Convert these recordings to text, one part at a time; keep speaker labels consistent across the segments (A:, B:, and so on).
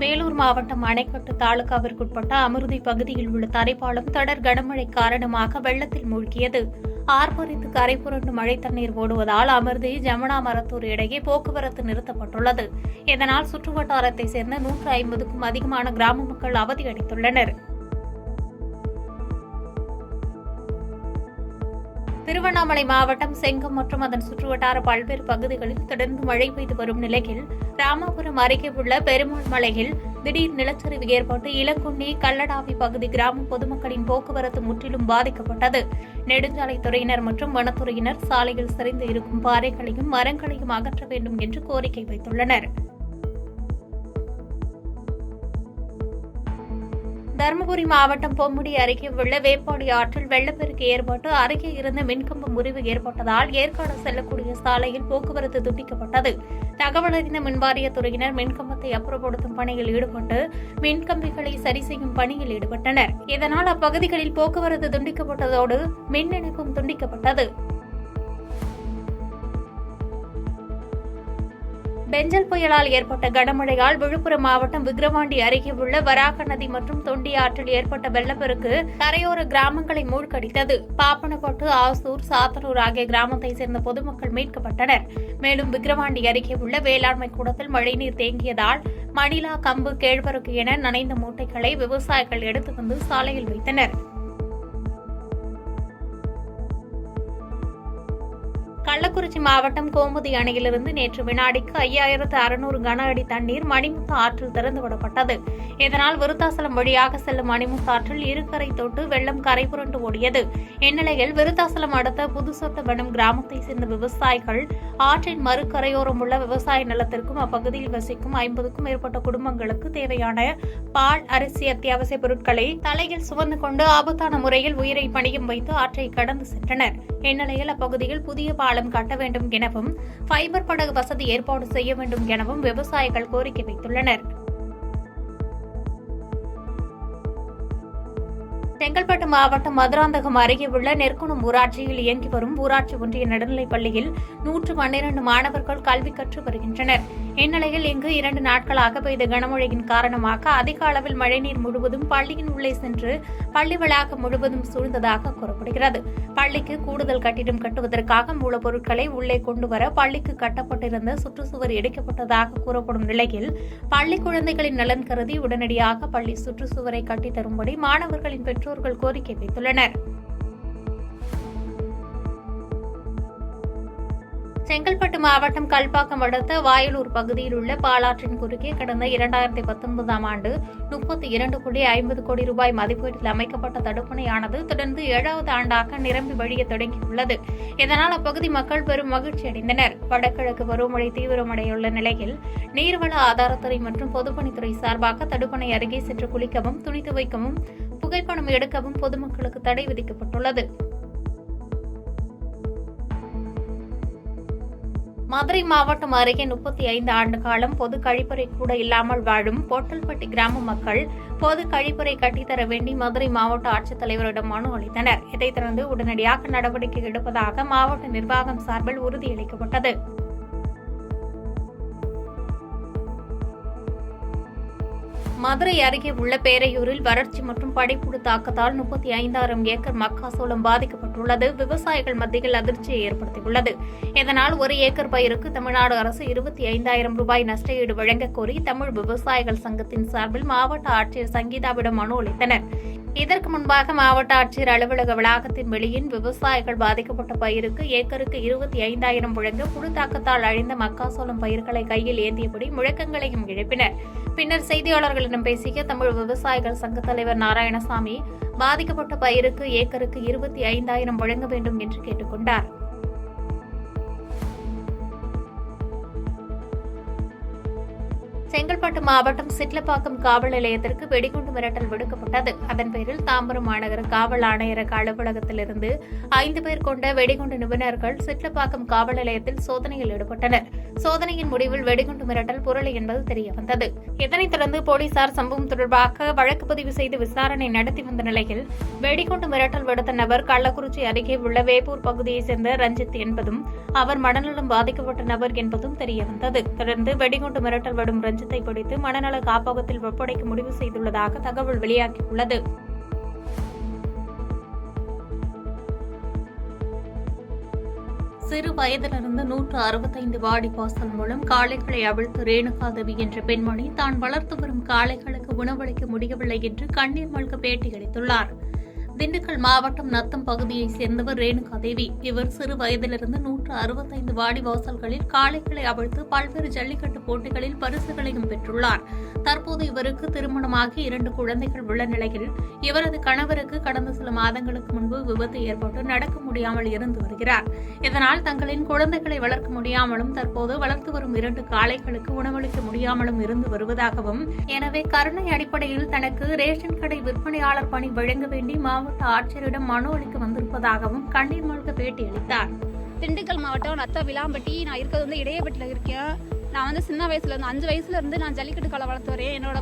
A: வேலூர் மாவட்டம் அணைக்கட்டு தாலுகாவிற்குட்பட்ட அமிர்தி பகுதியில் உள்ள தரைப்பாலம் தொடர் கனமழை காரணமாக வெள்ளத்தில் மூழ்கியது. ஆர்ப்பரித்து கரை புரண்டு மழை தண்ணீர் ஓடுவதால் அமிர்தி ஜமுனா மரத்தூர் இடையே போக்குவரத்து நிறுத்தப்பட்டுள்ளது. இதனால் சுற்றுவட்டாரத்தைச் சேர்ந்த 150க்கும் அதிகமான கிராம மக்கள் அவதியடைந்துள்ளனர். திருவண்ணாமலை மாவட்டம் செங்கம் மற்றும் அதன் சுற்றுவட்டார பல்வேறு பகுதிகளில் தொடர்ந்து மழை பெய்து வரும் நிலையில் ராமாபுரம் அருகே உள்ள பெருமாள் மலையில் திடீர் நிலச்சரிவு ஏற்பட்டு இளங்குன்னி கல்லடாவி பகுதி கிராம பொதுமக்களின் போக்குவரத்து முற்றிலும் பாதிக்கப்பட்டது. நெடுஞ்சாலைத்துறையினர் மற்றும் வனத்துறையினர் சாலையில் சரிந்து இருக்கும் பாறைகளையும் மரங்களையும் அகற்ற வேண்டும் என்று கோரிக்கை வைத்துள்ளனர். தருமபுரி மாவட்டம் பொம்முடி அருகே உள்ள வேப்பாடி ஆற்றில் வெள்ளப்பெருக்கு ஏற்பட்டு அருகே இருந்த மின்கம்பு முறிவு ஏற்பட்டதால் ஏற்காடு செல்லக்கூடிய சாலையில் போக்குவரத்து துண்டிக்கப்பட்டது. தகவலறிந்த மின்வாரியத்துறையினர் மின்கம்பத்தை அப்புறப்படுத்தும் பணியில் ஈடுபட்டு மின்கம்பிகளை சரி செய்யும் பணியில் ஈடுபட்டனர். இதனால் அப்பகுதிகளில் போக்குவரத்து துண்டிக்கப்பட்டதோடு மின் இணைப்பும் துண்டிக்கப்பட்டது. பெஞ்சல் புயலால் ஏற்பட்ட கனமழையால் விழுப்புரம் மாவட்டம் விக்கிரவாண்டி அருகே உள்ள வராக நதி மற்றும் தொண்டி ஆற்றில் ஏற்பட்ட வெள்ளப்பெருக்கு கரையோர கிராமங்களை மூழ்கடித்தது. பாப்பனப்பட்டு, ஆசூர், சாத்தனூர் ஆகிய கிராமத்தைச் சேர்ந்த பொதுமக்கள் மீட்கப்பட்டனர். மேலும் விக்கிரவாண்டி அருகே உள்ள வேளாண்மை கூடத்தில் மழைநீர் தேங்கியதால் மணிலா, கம்பு, கேழ்வரகு என நனைந்த மூட்டைகளை விவசாயிகள் எடுத்து வந்து சாலையில் வைத்தனர். கள்ளக்குறிச்சி மாவட்டம் கோமுதி அணையிலிருந்து நேற்று வினாடிக்கு 5600 கன அடி தண்ணீர் மணிமுத்து ஆற்றில் திறந்துவிடப்பட்டது. இதனால் விருத்தாசலம் வழியாக செல்லும் மணிமுத்து ஆற்றில் இருகரை தொட்டு வெள்ளம் கரை புரண்டு ஓடியது. இந்நிலையில் விருத்தாசலம் அடுத்த புதுசொட்டவனம் கிராமத்தைச் சேர்ந்த விவசாயிகள் ஆற்றின் மறுகரையோரம் உள்ள விவசாய நிலத்திற்கும் அப்பகுதியில் வசிக்கும் 50க்கும் மேற்பட்ட குடும்பங்களுக்கு தேவையான பால், அரிசி, அத்தியாவசிய பொருட்களை தலையில் சுமந்து கொண்டு ஆபத்தான முறையில் உயிரை பணியம் வைத்து ஆற்றை கடந்து சென்றனர். இந்நிலையில் அப்பகுதியில் புதிய பாலம் கட்ட வேண்டும் எனவும் ஃபைபர் படகு வசதி ஏற்பாடு செய்ய வேண்டும் எனவும் விவசாயிகள் கோரிக்கை வைத்துள்ளனர். செங்கல்பட்டு மாவட்டம் மதுராந்தகம் அருகே உள்ள நெற்குணம் ஊராட்சியில் இயங்கி வரும் ஊராட்சி ஒன்றிய நடுநிலைப் பள்ளியில் 112 மாணவர்கள் கல்வி கற்று வருகின்றனர். இந்நிலையில் இங்கு 2 நாட்களாக பெய்த கனமழையின் காரணமாக அதிக அளவில் மழைநீர் முழுவதும் பள்ளியின் உள்ளே சென்று பள்ளி வளாகம் முழுவதும் சூழ்ந்ததாக கூறப்படுகிறது. பள்ளிக்கு கூடுதல் கட்டிடம் கட்டுவதற்காக மூலப்பொருட்களை உள்ளே கொண்டுவர பள்ளிக்கு கட்டப்பட்டிருந்த சுற்றுச்சுவர் இடிக்கப்பட்டதாக கூறப்படும் நிலையில் பள்ளி குழந்தைகளின் நலன் கருதி உடனடியாக பள்ளி சுற்றுச்சுவரை கட்டித்தரும்படி மாணவர்களின் பெற்றோர்கள் கோரிக்கை வைத்துள்ளனர். செங்கல்பட்டு மாவட்டம் கல்பாக்கம் அடுத்த வாயலூர் பகுதியில் உள்ள பாலாற்றின் குறுக்கே கடந்த 2019ஆம் ஆண்டு 32.50 கோடி ரூபாய் மதிப்பீட்டில் அமைக்கப்பட்ட தடுப்பணையானது தொடர்ந்து 7வது ஆண்டாக நிரம்பி வழிய தொடங்கியுள்ளது. இதனால் அப்பகுதி மக்கள் பெரும் மகிழ்ச்சி அடைந்தனர். வடகிழக்கு பருவமழை தீவிரமடையுள்ள நிலையில் நீர்வள ஆதாரத்துறை மற்றும் பொதுப்பணித்துறை சார்பாக தடுப்பணை அருகே சென்று குளிக்கவும், துணி துவைக்கவும், புகைப்படம் எடுக்கவும் பொதுமக்களுக்கு தடை விதிக்கப்பட்டுள்ளது. மதுரை மாவட்டம் அருகே 35 ஆண்டு காலம் பொது கழிப்பறை கூட இல்லாமல் வாழும் பொட்டல்பட்டி கிராம மக்கள் பொது கழிப்பறை கட்டித்தர வேண்டி மதுரை மாவட்ட ஆட்சித்தலைவரிடம் மனு அளித்தனர். இதைத் தொடர்ந்து உடனடியாக நடவடிக்கை எடுப்பதாக மாவட்ட நிர்வாகம் சார்பில் உறுதியளிக்கப்பட்டது. மதுரை அருகே உள்ள பேரையூரில் வறட்சி மற்றும் படைப்புழு தாக்கத்தால் 35,000 ஏக்கர் மக்காசோளம் பாதிக்கப்பட்டுள்ளது. விவசாயிகள் மத்தியில் அதிர்ச்சியை ஏற்படுத்தியுள்ளது. இதனால் 1 ஏக்கர் பயிருக்கு தமிழ்நாடு அரசு 25,000 ரூபாய் நஷ்டஈடு வழங்கக் கோரி தமிழ் விவசாயிகள் சங்கத்தின் சார்பில் மாவட்ட ஆட்சியர் சங்கீதாவிடம் மனு அளித்தனர். இதற்கு முன்பாக மாவட்ட ஆட்சியர் அலுவலக வளாகத்தின் வெளியின் விவசாயிகள் பாதிக்கப்பட்ட பயிருக்கு ஏக்கருக்கு 25,000 வழங்க புழு தாக்கத்தால் அழிந்த மக்காசோளம் பயிர்களை கையில் ஏந்தியபடி முழக்கங்களையும் எழுப்பினர். பின்னர் செய்தியாளர்களிடம் பேசிய தமிழ் விவசாயிகள் சங்க தலைவர் நாராயணசாமி பாதிக்கப்பட்ட பயிருக்கு ஏக்கருக்கு 25,000 வழங்க வேண்டும் என்று கேட்டுக் கொண்டார். செங்கல்பட்டு மாவட்டம் சிட்லப்பாக்கம் காவல் நிலையத்திற்கு வெடிகுண்டு மிரட்டல் விடுக்கப்பட்டது. அதன் பேரில் தாம்பரம் மாநகர காவல் ஆணையரக அலுவலகத்திலிருந்து 5 பேர் கொண்ட வெடிகுண்டு நிபுணர்கள் சிட்லப்பாக்கம் காவல் நிலையத்தில் சோதனையில் ஈடுபட்டனர். சோதனையின் முடிவில் வெடிகுண்டு மிரட்டல் புரளி என்பது தெரியவந்தது. இதனைத் தொடர்ந்து போலீசார் சம்பவம் தொடர்பாக வழக்கு பதிவு செய்து விசாரணை நடத்தி வந்த நிலையில் வெடிகுண்டு மிரட்டல் விடுத்த நபர் கள்ளக்குறிச்சி அருகே உள்ள வேப்பூர் பகுதியைச் சேர்ந்த ரஞ்சித் என்பதும் அவர் மனநலம் பாதிக்கப்பட்ட நபர் என்பதும் தெரியவந்தது. தொடர்ந்து வெடிகுண்டு மிரட்டல் விடும் ரஞ்சித்தை பிடித்து மனநல காப்பகத்தில் ஒப்படைக்க முடிவு செய்துள்ளதாக தகவல் வெளியாகியுள்ளது. சிறு வயதிலிருந்து 165 வாடிவாசல் மூலம் காளைகளை அவிழ்த்து ரேணுகாதேவி என்ற பெண்மணி தான் வளர்த்து வரும் காளைகளுக்கு உணவளிக்க முடியவில்லை என்று கண்ணீர் மல்க பேட்டியளித்துள்ளார். திண்டுக்கல் மாவட்டம் நத்தம் பகுதியைச் சேர்ந்தவர் ரேணுகாதேவி. இவர் சிறு வயதிலிருந்து 165 வாடிவாசல்களில் காளைகளை அவிழ்த்து பல்வேறு ஜல்லிக்கட்டு போட்டிகளில் பரிசுகளையும் பெற்றுள்ளார். தற்போது இவருக்கு திருமணமாகி 2 குழந்தைகள் உள்ள நிலையில் இவரது கணவருக்கு கடந்த சில மாதங்களுக்கு முன்பு விபத்து ஏற்பட்டு நடக்க முடியாமல் இருந்து வருகிறார். இதனால் தங்களின் குழந்தைகளை வளர்க்க முடியாமலும் தற்போது வளர்த்து வரும் 2 காளைகளுக்கு உணவளிக்க முடியாமலும் இருந்து வருவதாகவும், எனவே கருணை அடிப்படையில் தனக்கு ரேஷன் கடை விற்பனையாளர் பணி வழங்க வேண்டி மாவட்ட ஆட்சியரிடம் மனு அளிக்க வந்திருப்பதாகவும் கண்ணீர் மல்க பேட்டியளித்தார்.
B: திண்டுக்கல் மாவட்டம் நத்த விளாம்பட்டி. நான் இருக்கிறது இடையப்பட்டியில் இருக்கேன். நான் சின்ன வயசுல இருந்து 5 வயசுல இருந்து நான் ஜல்லிக்கட்டு காலை வளர்த்து வரேன். என்னோட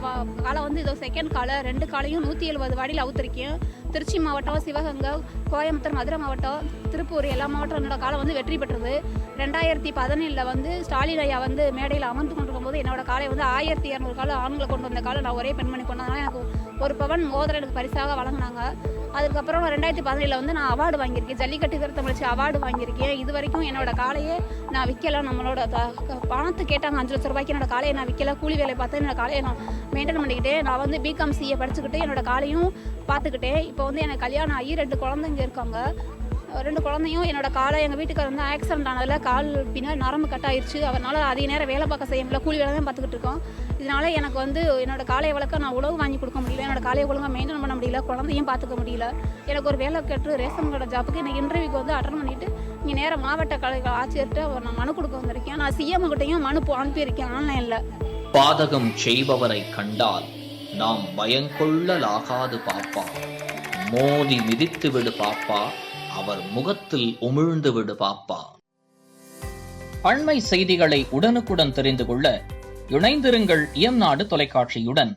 B: காலை இதோ செகண்ட் காலை 2 காலையும் 170 வாடியில் அவுத்திருக்கேன். திருச்சி மாவட்டம், சிவகங்கை, கோயம்புத்தூர், மதுரை மாவட்டம், திருப்பூர் எல்லா மாவட்டம் என்னோட காலை வெற்றி பெற்றது. 2017 ஸ்டாலின் ஐயா மேடையில் அமர்ந்து கொண்டிருக்கும் போது என்னோட காலை 1200 காலை ஆண்களை கொண்டு வந்த காலை நான் ஒரே பெண்மணி கொண்டதுனால எனக்கு 1 பவன் மோதிரம் எனக்கு பரிசாக வழங்கினாங்க. அதுக்கப்புறம் 2017 நான் அவார்டு வாங்கியிருக்கேன். ஜல்லிக்கட்டு திருத்தமிழ்ச்சி அவார்டு வாங்கியிருக்கேன். இது வரைக்கும் என்னோட காலையே நான் விற்கல. நம்மளோட பணத்து கேட்டாங்க 5 லட்சம் ரூபாய்க்கு. என்னோட காலையை நான் விற்கல. கூலி வேலை பார்த்து என்னோட காலையை நான் மெயின்டைன் பண்ணிக்கிட்டேன். நான் BCom CA படிச்சுக்கிட்டு என்னோட காலையும் பார்த்துக்கிட்டேன். இப்போ எனக்கு கல்யாணம் ஆகி 2 குழந்தைங்க இருக்காங்க. 2 குழந்தையும் என்னோட காலை எங்கள் வீட்டுக்கார ஆக்சிடென்ட் ஆனதில் கால் பின்னாடி நரம்பு கட் ஆயிடுச்சு. அதனால் அதிக நேரம் வேலை பார்க்க செய்ய முடியல. கூலி வேலை தான் பார்த்துக்கிட்டு இருக்கோம். இதனால எனக்கு என்னோட காலையை வளர்க்க நான் உணவு வாங்கி கொடுக்க முடியல. என்னோட காலையை ஒழுங்காக மெயின்டைன் பண்ண முடியல. குழந்தையும் பார்த்துக்க முடியல. எனக்கு ஒரு வேலை கேட்டு ரேஷன் கடை ஜாப்புக்கு எனக்கு இன்டர்வியூக்கு அட்டன் பண்ணிவிட்டு இங்கே நேரம் மாவட்ட கலை ஆட்சியர்கிட்ட நான் மனு கொடுக்க வந்திருக்கேன். நான் CM கிட்டையும் மனு அனுப்பியிருக்கேன் ஆன்லைனில்.
C: பாதகம் செய்பவரை கண்டால் நாம் பயங்கொள்ளலாகாது பாப்பா. மோதி மிதித்து விடு பாப்பா, அவர் முகத்தில் உமிழ்ந்து விடு பாப்பா. அண்மை செய்திகளை உடனுக்குடன் தெரிந்து கொள்ள இணைந்திருங்கள் இயம்நாடு தொலைக்காட்சியுடன்.